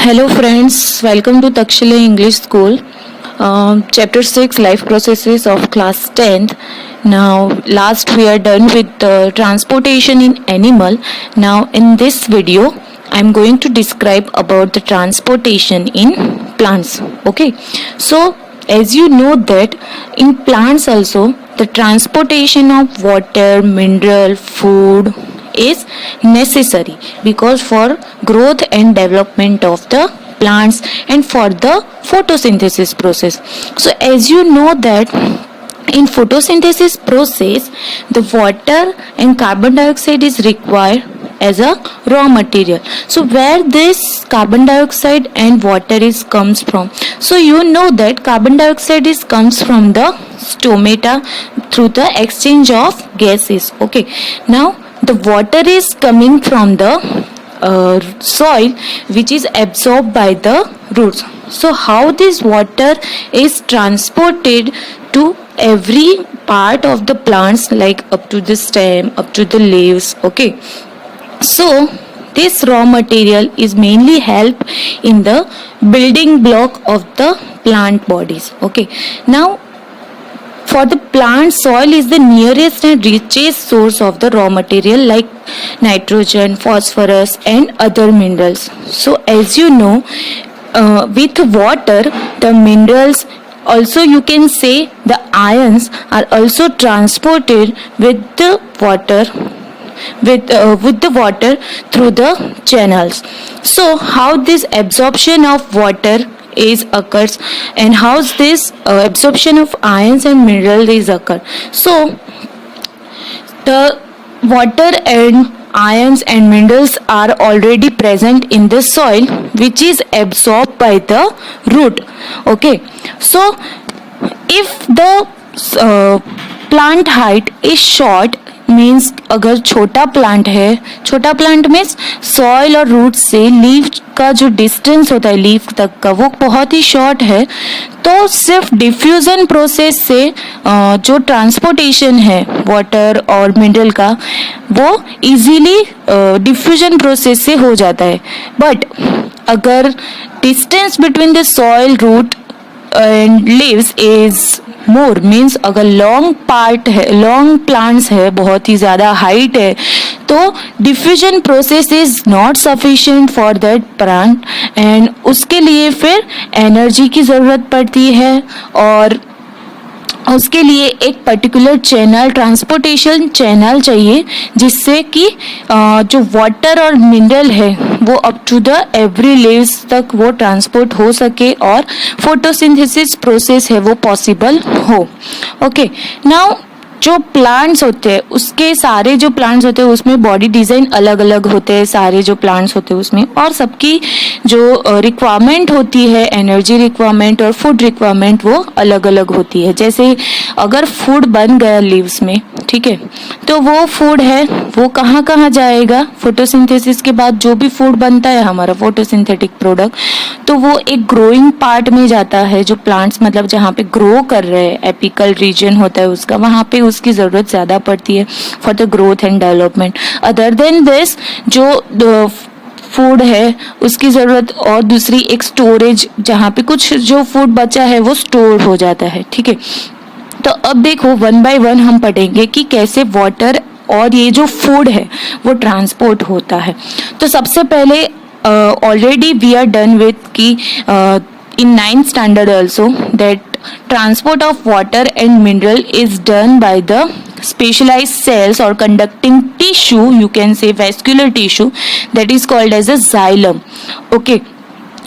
Hello friends, welcome to Takshila English School. Chapter 6 Life Processes of Class 10th. Now last we are done with transportation in animal. Now in this video I am going to describe about the transportation in plants. Okay, so as you know that in plants also the transportation of water, mineral, food is necessary because for growth and development of the plants and for the photosynthesis process. So as you know that in photosynthesis process the water and carbon dioxide is required as a raw material. So where this carbon dioxide and water is comes from? So you know that carbon dioxide is comes from the stomata through the exchange of gases. Okay, now the water is coming from the soil which is absorbed by the roots. So how this water is transported to every part of the plants, like up to the stem, up to the leaves. Okay, so this raw material is mainly help in the building block of the plant bodies. Okay, now for the plant, soil is the nearest and richest source of the raw material like nitrogen, phosphorus and other minerals. So as you know, with water, the minerals, also you can say the ions are also transported with the water with the water through the channels. So how this absorption of water is occurs and how this absorption of ions and minerals is occur. So the water and ions and minerals are already present in the soil which is absorbed by the root. Okay, so if the plant height is short, means अगर छोटा plant है, छोटा plant means soil और root से leaf का जो distance होता है लीफ तक का वो बहुत ही शॉर्ट है, तो सिर्फ डिफ्यूजन प्रोसेस से जो ट्रांसपोर्टेशन है वाटर और मिनरल का वो इजीली डिफ्यूजन प्रोसेस से हो जाता है. बट अगर distance between the soil root and leaves is more, means अगर लॉन्ग पार्ट है, लॉन्ग प्लांट्स है, बहुत ही ज़्यादा हाइट है, तो diffusion process is not sufficient for that plant and उसके लिए फिर एनर्जी की ज़रूरत पड़ती है और उसके लिए एक पर्टिकुलर चैनल, ट्रांसपोर्टेशन चैनल चाहिए जिससे कि जो वाटर और मिनरल है वो up to the every leaves तक वो ट्रांसपोर्ट हो सके और फोटोसिंथेसिस प्रोसेस है वो पॉसिबल हो. ओके, नाउ जो प्लांट्स होते हैं उसके सारे जो प्लांट्स होते हैं उसमें बॉडी डिज़ाइन अलग अलग होते हैं, सारे जो प्लांट्स होते हैं उसमें, और सबकी जो रिक्वायरमेंट होती है, एनर्जी रिक्वायरमेंट और फूड रिक्वायरमेंट वो अलग अलग होती है. जैसे अगर फूड बन गया लीव्स में, ठीक है, तो वो फूड है वो कहाँ कहाँ जाएगा? फोटोसिंथेसिस के बाद जो भी फूड बनता है हमारा फोटोसिंथेटिक प्रोडक्ट, तो वो एक ग्रोइंग पार्ट में जाता है. जो प्लांट्स मतलब जहाँ पे ग्रो कर रहे हैं, एपिकल रीजन होता है उसका, वहाँ पे उसकी ज़रूरत ज़्यादा पड़ती है for the growth and development. Other than this जो फूड है उसकी ज़रूरत और दूसरी एक स्टोरेज, जहाँ पे कुछ जो फूड बचा है वो स्टोर हो जाता है. ठीक है, तो अब देखो वन बाय वन हम पढ़ेंगे कि कैसे वाटर और ये जो फूड है वो ट्रांसपोर्ट होता है. तो सबसे पहले already we are done with ki in 9th standard also that transport of water and mineral is done by the specialized cells or conducting tissue, you can say vascular tissue, that is called as a xylem. Okay,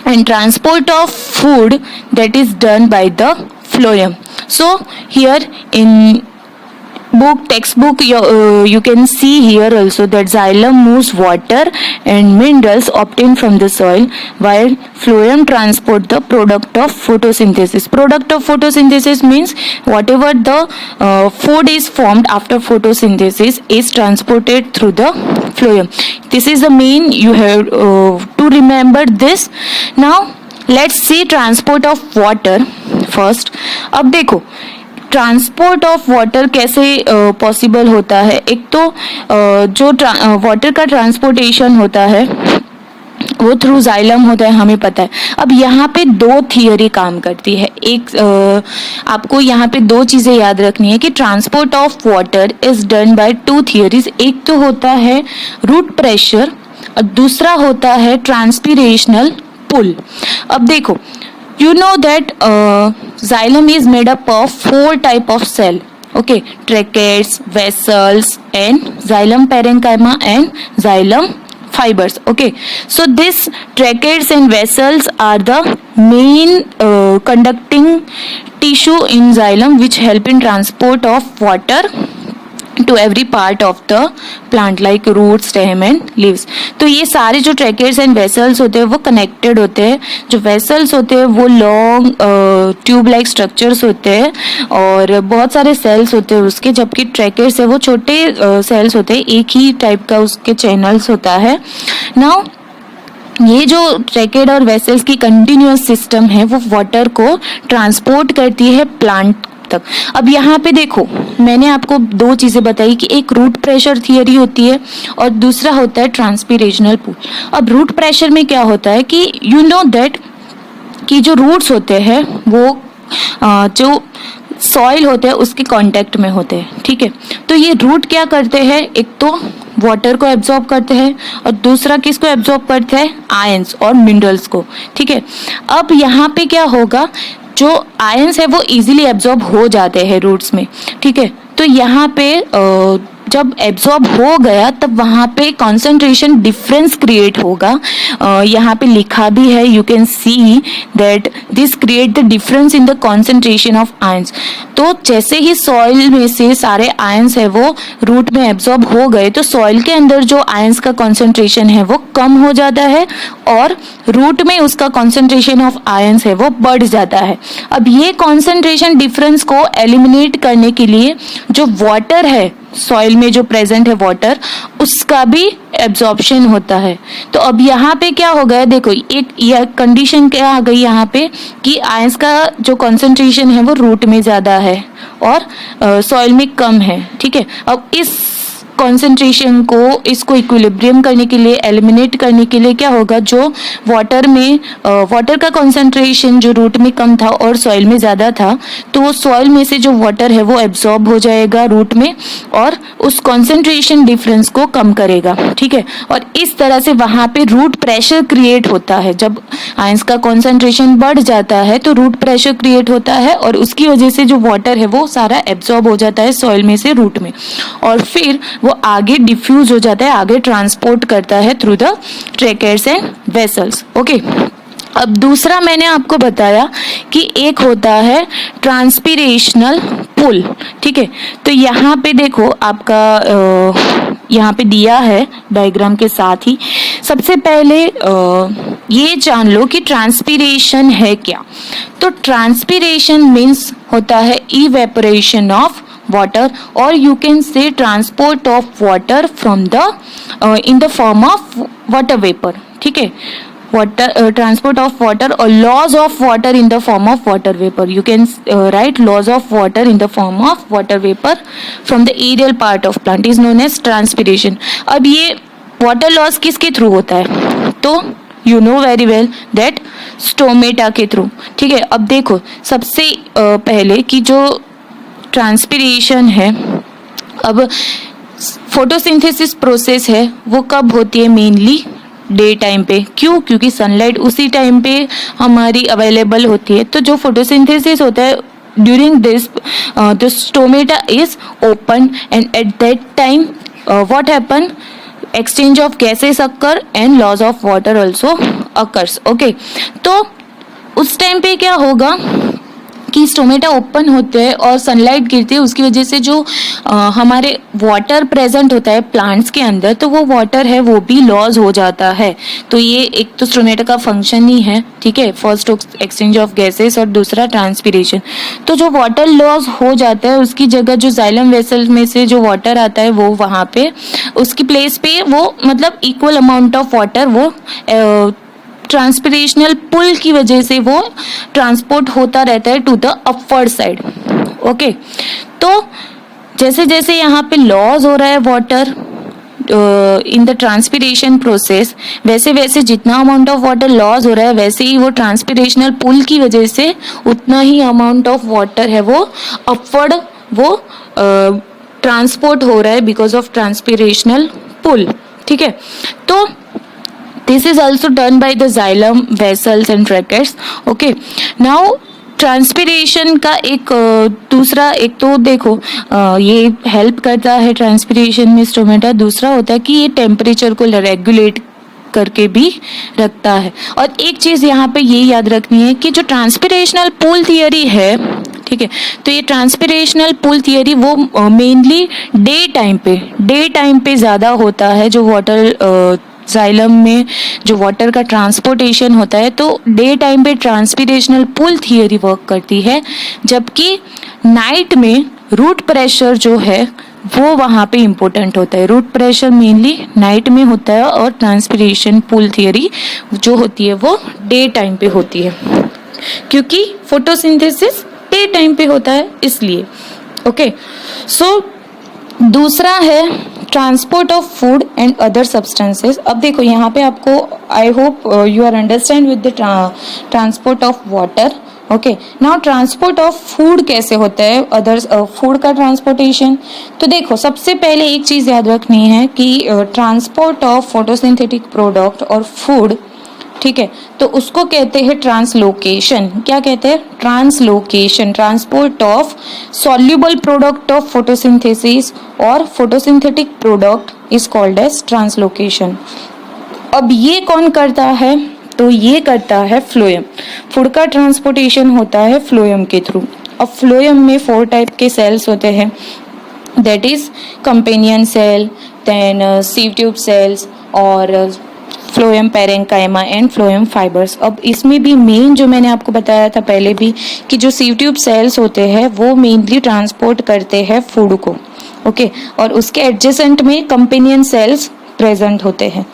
and transport of food that is done by the phloem. So here in textbook you can see here also that xylem moves water and minerals obtained from the soil while phloem transport the product of photosynthesis. Product of photosynthesis means whatever the food is formed after photosynthesis is transported through the phloem. This is the main, you have to remember this. Now let's see transport of water first. अब देखो transport of water कैसे possible होता है. एक तो जो water का transportation होता है वो थ्रू जाइलम होता है, हमें पता है। अब यहाँ पे दो थियरी काम करती है। एक आपको यहाँ पे दो चीज़ें याद रखनी है कि transport of water is done by two theories. एक तो होता है रूट प्रेशर और दूसरा होता है ट्रांसपीरेशनल पुल। अब देखो, you know that xylem is made up of four type of cell, okay, tracheids, vessels and xylem parenchyma and xylem fibers. Okay, so this tracheids and vessels are the main conducting tissue in xylem which help in transport of water to every part of the plant like root, stem and leaves. तो ये सारे जो tracheids and vessels होते हैं वो connected होते हैं। जो वेसल्स होते हैं वो लॉन्ग ट्यूब लाइक स्ट्रक्चर्स होते हैं और बहुत सारे सेल्स होते हैं उसके, जबकि ट्रैकेट्स है वो छोटे सेल्स होते हैं, एक ही टाइप का उसके चैनल्स होता है। नाउ ये जो ट्रैकेड और वेसल्स की कंटिन्यूअस सिस्टम है वो वाटर को ट्रांसपोर्ट करती है प्लांट तक। अब यहाँ पे देखो, मैंने आपको दो चीजें बताई कि एक रूट प्रेशर थियरी होती है और दूसरा होता है ट्रांसपीरेशनल पुल। अब रूट प्रेशर में क्या होता है कि यू नो दैट कि जो रूट्स होते हैं वो जो सॉइल होते हैं उसके कांटेक्ट में होते हैं, ठीक है। तो ये रूट क्या करते हैं, एक तो वाटर को एब्जॉर्ब करते हैं और दूसरा किसको एब्जॉर्ब करते हैं, आयंस और मिनरल्स को, ठीक है। अब यहाँ पे क्या होगा, जो आयंस है वो इजीली एब्जॉर्ब हो जाते हैं रूट्स में, ठीक है। तो यहाँ पे जब एब्जॉर्ब हो गया तब वहाँ पे कॉन्सेंट्रेशन डिफरेंस क्रिएट होगा। यहाँ पे लिखा भी है, you can see that this create the difference in the concentration of ions. तो जैसे ही सॉइल में से सारे आयंस है वो रूट में एब्जॉर्ब हो गए तो सॉइल के अंदर जो आयंस का कॉन्सेंट्रेशन है वो कम हो जाता है और रूट में उसका कॉन्सेंट्रेशन ऑफ आयंस है वो बढ़ जाता है। अब ये कॉन्सेंट्रेशन डिफरेंस को एलिमिनेट करने के लिए जो वाटर है सॉइल में जो प्रेजेंट है वाटर, उसका भी एब्जॉर्प्शन होता है। तो अब यहाँ पे क्या हो गया, देखो एक यह कंडीशन क्या आ गई यहाँ पे कि आयंस का जो कॉन्सेंट्रेशन है वो रूट में ज़्यादा है और सॉइल में कम है, ठीक है। अब इस कॉन्सेंट्रेशन को, इसको इक्विलिब्रियम करने के लिए, एलिमिनेट करने के लिए क्या होगा, जो वाटर में वाटर का कॉन्सेंट्रेशन जो रूट में कम था और सॉइल में ज़्यादा था, तो सॉइल में से जो वाटर है वो एब्जॉर्ब हो जाएगा रूट में और उस कॉन्सेंट्रेशन डिफरेंस को कम करेगा, ठीक है। और इस तरह से वहाँ पे रूट प्रेशर क्रिएट होता है। जब आयंस का कॉन्सेंट्रेशन बढ़ जाता है तो रूट प्रेशर क्रिएट होता है और उसकी वजह से जो वाटर है वो सारा एब्जॉर्ब हो जाता है सॉइल में से रूट में और फिर वो आगे डिफ्यूज हो जाता है, आगे ट्रांसपोर्ट करता है through the tracheids and vessels, okay. अब दूसरा मैंने आपको बताया कि एक होता है ट्रांसपीरेशनल पुल, ठीक है। तो यहाँ पे देखो आपका यहाँ पे दिया है डायग्राम के साथ ही। सबसे पहले ये जान लो कि ट्रांसपीरेशन है क्या। तो ट्रांसपीरेशन मीन्स होता है evaporation of water or you can say transport of water from the in the form of water vapor, ठीक है। water transport of water or loss of water in the form of water vapor, you can write loss of water in the form of water vapor from the aerial part of plant is known as transpiration। अब ये water loss किसके through होता है, तो you know very well that stomata के through, ठीक है। अब देखो सबसे पहले कि जो ट्रांसपीरेशन है, अब फोटोसिंथेसिस प्रोसेस है वो कब होती है, मेनली डे टाइम पे। क्यों, क्योंकि सनलाइट उसी टाइम पे हमारी अवेलेबल होती है। तो जो फोटोसिंथेसिस होता है during this the stomata is open and at that time what happen, exchange of gases occur and loss of water also occurs, okay. तो उस टाइम पे क्या होगा कि स्टोमेटा ओपन होते हैं और सनलाइट गिरती है, उसकी वजह से जो हमारे वाटर प्रेजेंट होता है प्लांट्स के अंदर, तो वो वाटर है वो भी लॉस हो जाता है। तो ये एक तो स्टोमेटा का फंक्शन ही है, ठीक है। फर्स्ट एक्सचेंज ऑफ गैसेस और दूसरा ट्रांसपीरेशन। तो जो वाटर लॉस हो जाता है उसकी जगह जो जाइलम वेसल में से जो वाटर आता है वो वहाँ पे उसकी प्लेस पे वो मतलब इक्वल अमाउंट ऑफ वाटर वो ट्रांसपीरेशनल पुल की वजह से वो ट्रांसपोर्ट होता रहता है to the upward side, okay. तो जैसे जैसे यहाँ पे लॉस हो रहा है water in the transpiration process, वैसे वैसे जितना अमाउंट ऑफ वाटर लॉस हो रहा है वैसे ही वो ट्रांसपिरेशनल पुल की वजह से उतना ही अमाउंट ऑफ वाटर है वो अपवर्ड वो ट्रांसपोर्ट हो रहा है बिकॉज ऑफ ट्रांसपिरेशनल पुल. ठीक है, तो this is also done by the xylem vessels and tracheids. Okay, now transpiration का एक दूसरा, एक तो देखो ये हेल्प करता है ट्रांसपिरेशन में स्टोमेटा. दूसरा होता है कि ये टेम्परेचर को रेगुलेट करके भी रखता है. और एक चीज यहाँ पे ये याद रखनी है कि जो ट्रांसपिरेशनल पूल थियरी है, ठीक है, तो ये ट्रांसपिरेशनल पूल थियरी वो मेनली डे टाइम पे ज़्यादा होता है. जो वाटर जाइलम में जो वाटर का ट्रांसपोर्टेशन होता है तो डे टाइम पे ट्रांसपिरेशनल पूल थियरी वर्क करती है, जबकि नाइट में रूट प्रेशर जो है वो वहाँ पे इम्पोर्टेंट होता है. रूट प्रेशर मेनली नाइट में होता है और ट्रांसपिरेशन पूल थियरी जो होती है वो डे टाइम पे होती है, क्योंकि फोटोसिंथेसिस डे टाइम पे होता है इसलिए. ओके, सो दूसरा है transport of food and other substances. अब देखो यहाँ पे आपको, I hope you are understand with the transport of water. Okay, now transport of food कैसे होता है, अदर्स फूड का ट्रांसपोर्टेशन. तो देखो सबसे पहले एक चीज याद रखनी है कि ट्रांसपोर्ट ऑफ फोटोसिंथेटिक प्रोडक्ट और फूड, ठीक है, तो उसको कहते हैं ट्रांसलोकेशन. क्या कहते हैं? Translocation. Transport of soluble product of photosynthesis और photosynthetic product is called as translocation. अब ये कौन करता है? तो ये करता है फ्लोएम. फूड का ट्रांसपोर्टेशन होता है फ्लोएम के थ्रू. अब फ्लोएम में 4 टाइप के सेल्स होते हैं, that is companion cell, then sieve tube cells और phloem parenchyma and phloem fibres. अब इसमें भी मेन जो मैंने आपको बताया था पहले भी कि जो सीव ट्यूब सेल्स होते हैं वो मेनली ट्रांसपोर्ट करते हैं फूड को. ओके, और उसके एडजेसेंट में कंपेनियन सेल्स प्रेजेंट होते हैं.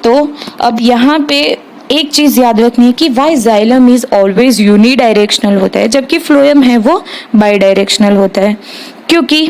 तो अब यहाँ पे एक चीज याद रखनी है कि why xylem is always unidirectional होता है जबकि फ्लोएम है वो बाई डायरेक्शनल होता है. क्योंकि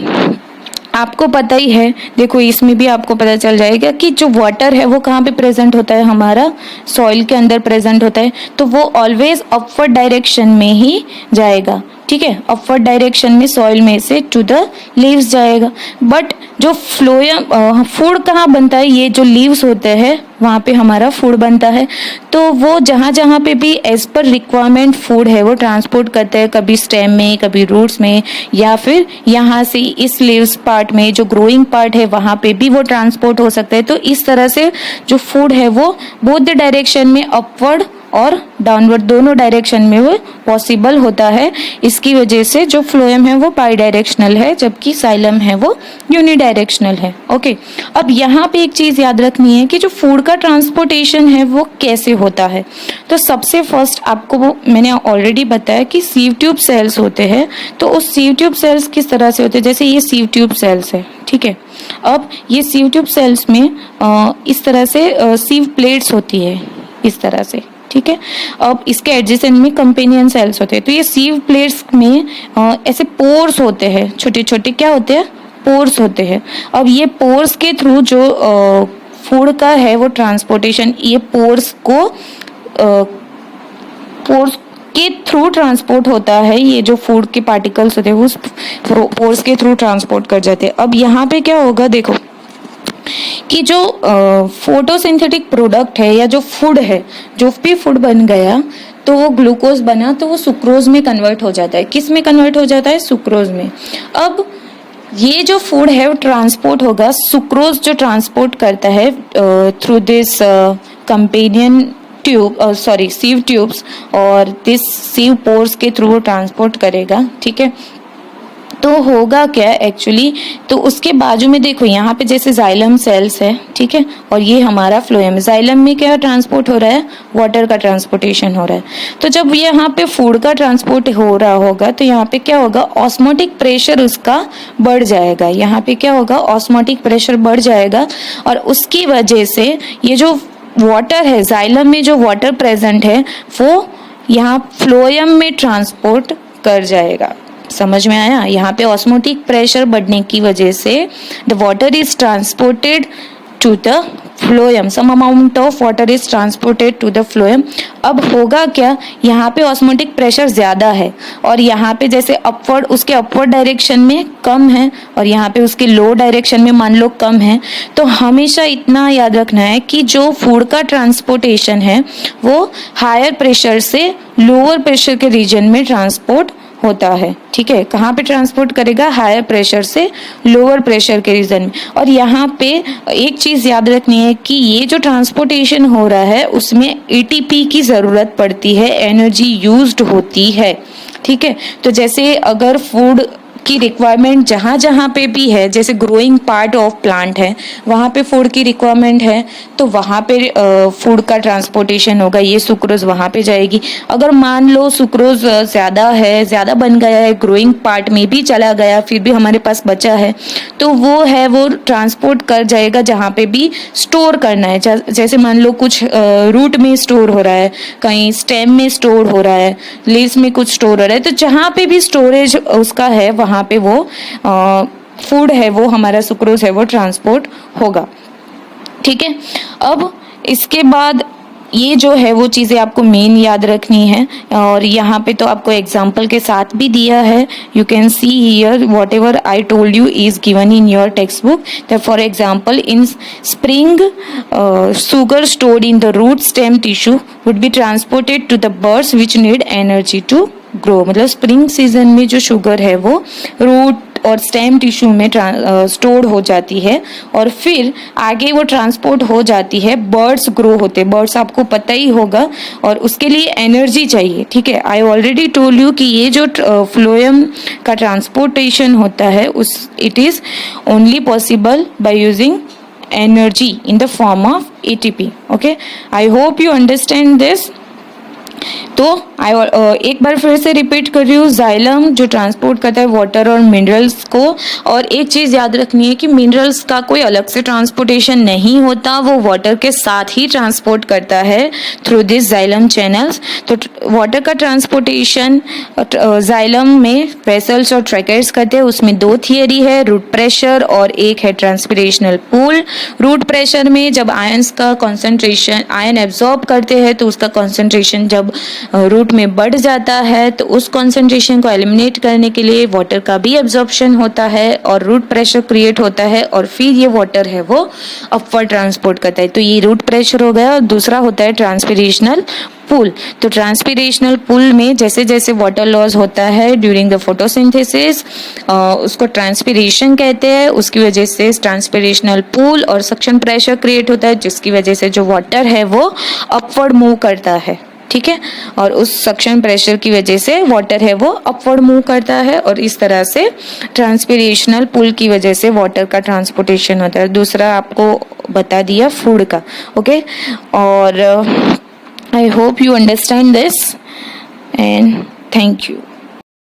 आपको पता ही है, देखो इसमें भी आपको पता चल जाएगा कि जो वाटर है वो कहाँ पे प्रेजेंट होता है, हमारा सॉइल के अंदर प्रेजेंट होता है, तो वो ऑलवेज अपवर्ड डायरेक्शन में ही जाएगा. ठीक है, अपवर्ड डायरेक्शन में सॉइल में से टू द लीव्स जाएगा. बट जो फ्लोएम फूड कहाँ बनता है, ये जो लीव्स होते हैं वहाँ पे हमारा फूड बनता है. तो वो जहाँ जहाँ पे भी एज पर रिक्वायरमेंट फूड है वो ट्रांसपोर्ट करते हैं, कभी स्टेम में, कभी रूट्स में, या फिर यहाँ से इस लीव्स पार्ट में जो ग्रोइंग पार्ट है वहाँ पे भी वो ट्रांसपोर्ट हो सकता है. तो इस तरह से जो फूड है वो बोथ द डायरेक्शन में, अपवर्ड और डाउनवर्ड दोनों डायरेक्शन में वो पॉसिबल होता है. इसकी वजह से जो फ्लोएम है वो बाई डायरेक्शनल है जबकि साइलम है वो यूनिडायरेक्शनल है. ओके, अब यहाँ पे एक चीज याद रखनी है कि जो फूड का ट्रांसपोर्टेशन है वो कैसे होता है. तो सबसे फर्स्ट आपको वो मैंने ऑलरेडी बताया कि सीव ट्यूब सेल्स होते हैं. तो उस सीव ट्यूब सेल्स किस तरह से होते हैं, जैसे ये सीव ट्यूब सेल्स है, ठीक है. अब ये सीव ट्यूब सेल्स में इस तरह से सीव प्लेट्स होती है, इस तरह से, ठीक है. अब इसके एडजेसेंट में कंपेनियन सेल्स होते हैं. तो ये सीव प्लेट्स में ऐसे पोर्स होते हैं, छोटे छोटे क्या होते हैं, पोर्स होते हैं. अब ये पोर्स के थ्रू जो फूड का है वो ट्रांसपोर्टेशन, ये पोर्स को पोर्स के थ्रू ट्रांसपोर्ट होता है. ये जो फूड के पार्टिकल्स होते हैं वो पोर्स के थ्रू ट्रांसपोर्ट कर जाते हैं. अब यहाँ पे क्या होगा, देखो कि जो फोटोसिंथेटिक प्रोडक्ट है या जो फूड है, जो भी फूड बन गया तो वो ग्लूकोज बना तो वो सुक्रोज में कन्वर्ट हो जाता है. किस में कन्वर्ट हो जाता है? सुक्रोज में. अब ये जो फूड है वो ट्रांसपोर्ट होगा, सुक्रोज जो ट्रांसपोर्ट करता है through this companion tube, sorry sieve tubes, और दिस सीव पोर्स के थ्रू वो ट्रांसपोर्ट करेगा. ठीक है, तो होगा क्या एक्चुअली, तो उसके बाजू में देखो यहाँ पे जैसे जाइलम सेल्स है, ठीक है, और ये हमारा फ्लोएम. जाइलम में क्या ट्रांसपोर्ट हो रहा है, वाटर का ट्रांसपोर्टेशन हो रहा है. तो जब यहाँ पे फूड का ट्रांसपोर्ट हो रहा होगा तो यहाँ पे क्या होगा, ऑस्मोटिक प्रेशर उसका बढ़ जाएगा. यहाँ पे क्या होगा, ऑस्मोटिक प्रेशर बढ़ जाएगा, और उसकी वजह से ये जो वाटर है, जाइलम में जो वाटर प्रेजेंट है वो यहाँ फ्लोएम में ट्रांसपोर्ट कर जाएगा. समझ में आया? यहाँ पे ऑस्मोटिक प्रेशर बढ़ने की वजह से the water is transported to the phloem, some amount of water is transported to the phloem. अब होगा क्या, यहाँ पे ऑस्मोटिक प्रेशर ज़्यादा है और यहाँ पे जैसे अपवर्ड, उसके अपवर्ड डायरेक्शन में कम है और यहाँ पे उसके लो डायरेक्शन में मान लो कम है। तो हमेशा इतना याद रखना है कि जो फूड का ट्रांसपोर्टेशन है वो हायर प्रेशर से लोअर प्रेशर के रीजन में ट्रांसपोर्ट होता है। ठीक है, कहाँ पे ट्रांसपोर्ट करेगा, हायर प्रेशर से लोअर प्रेशर के रीजन में। और यहाँ पे एक चीज़ याद रखनी है कि ये जो ट्रांसपोर्टेशन हो रहा है उसमें एटीपी की ज़रूरत पड़ती है, एनर्जी यूज्ड होती है। ठीक है, तो जैसे अगर फूड की रिक्वायरमेंट जहाँ जहाँ पे भी है, जैसे ग्रोइंग पार्ट ऑफ प्लांट है वहाँ पे फूड की रिक्वायरमेंट है तो वहाँ पे फूड का ट्रांसपोर्टेशन होगा, ये सुक्रोज वहाँ पे जाएगी। अगर मान लो सुक्रोज ज़्यादा है, ज़्यादा बन गया है, ग्रोइंग पार्ट में भी चला गया, फिर भी हमारे पास बचा है, तो वो ट्रांसपोर्ट कर जाएगा जहाँ पे भी स्टोर करना है। जैसे मान लो कुछ रूट में स्टोर हो रहा है, कहीं स्टेम में स्टोर हो रहा है, लीव्स में कुछ स्टोर हो रहा है, तो जहाँ पे भी स्टोरेज उसका है वहाँ पे वो फूड है, वो हमारा सुक्रोज है, वो ट्रांसपोर्ट होगा। ठीक है, अब इसके बाद ये जो है वो चीज़ें आपको मेन याद रखनी है और यहाँ पे तो आपको एग्जाम्पल के साथ भी दिया है। You can see here what ever I told you is given in your text book. For example in spring sugar stored in the root stem tissue would be transported to the birds which need energy to grow। मतलब spring season में जो sugar है वो root और stem tissue में store हो जाती है और फिर आगे वो ट्रांसपोर्ट हो जाती है, बर्ड्स ग्रो होते हैं, बर्ड्स आपको पता ही होगा और उसके लिए एनर्जी चाहिए। ठीक है, आई ऑलरेडी टोल्ड यू कि ये जो फ्लोएम का ट्रांसपोर्टेशन होता है उस it is only possible by using energy in the form of ATP। okay, I hope you understand this। तो एक बार फिर से रिपीट कर रही हूँ, जाइलम जो ट्रांसपोर्ट करता है वाटर और मिनरल्स को। और एक चीज़ याद रखनी है कि मिनरल्स का कोई अलग से ट्रांसपोर्टेशन नहीं होता, वो वाटर के साथ ही ट्रांसपोर्ट करता है थ्रू दिस जाइलम चैनल्स। तो वाटर का ट्रांसपोर्टेशन जाइलम में वेसल्स और ट्रैकेट्स करते हैं। उसमें दो थियरी है, रूट प्रेशर और एक है ट्रांसपिरेशनल पूल। रूट प्रेशर में जब आयंस का कॉन्सेंट्रेशन, आयन एब्जॉर्ब करते हैं तो उसका कॉन्सेंट्रेशन जब रूट में बढ़ जाता है तो उस कॉन्सेंट्रेशन को एलिमिनेट करने के लिए वाटर का भी एब्जॉर्प्शन होता है और रूट प्रेशर क्रिएट होता है और फिर ये वाटर है वो अपवर्ड ट्रांसपोर्ट करता है। तो ये रूट प्रेशर हो गया और दूसरा होता है ट्रांसपिरेशनल पुल। तो ट्रांसपिरेशनल पुल में जैसे जैसे वाटर लॉस होता है ड्यूरिंग द फोटोसिंथेसिस, उसको ट्रांसपिरेशन कहते हैं। उसकी वजह से ट्रांसपिरेशनल पुल और सक्शन प्रेशर क्रिएट होता है जिसकी वजह से जो वाटर है वो अपवर्ड मूव करता है। ठीक है, और उस सक्शन प्रेशर की वजह से वाटर है वो अपवर्ड मूव करता है और इस तरह से ट्रांसपिरेशनल पुल की वजह से वाटर का ट्रांसपोर्टेशन होता है। दूसरा आपको बता दिया फूड का। ओके, और I hope you understand this and thank you।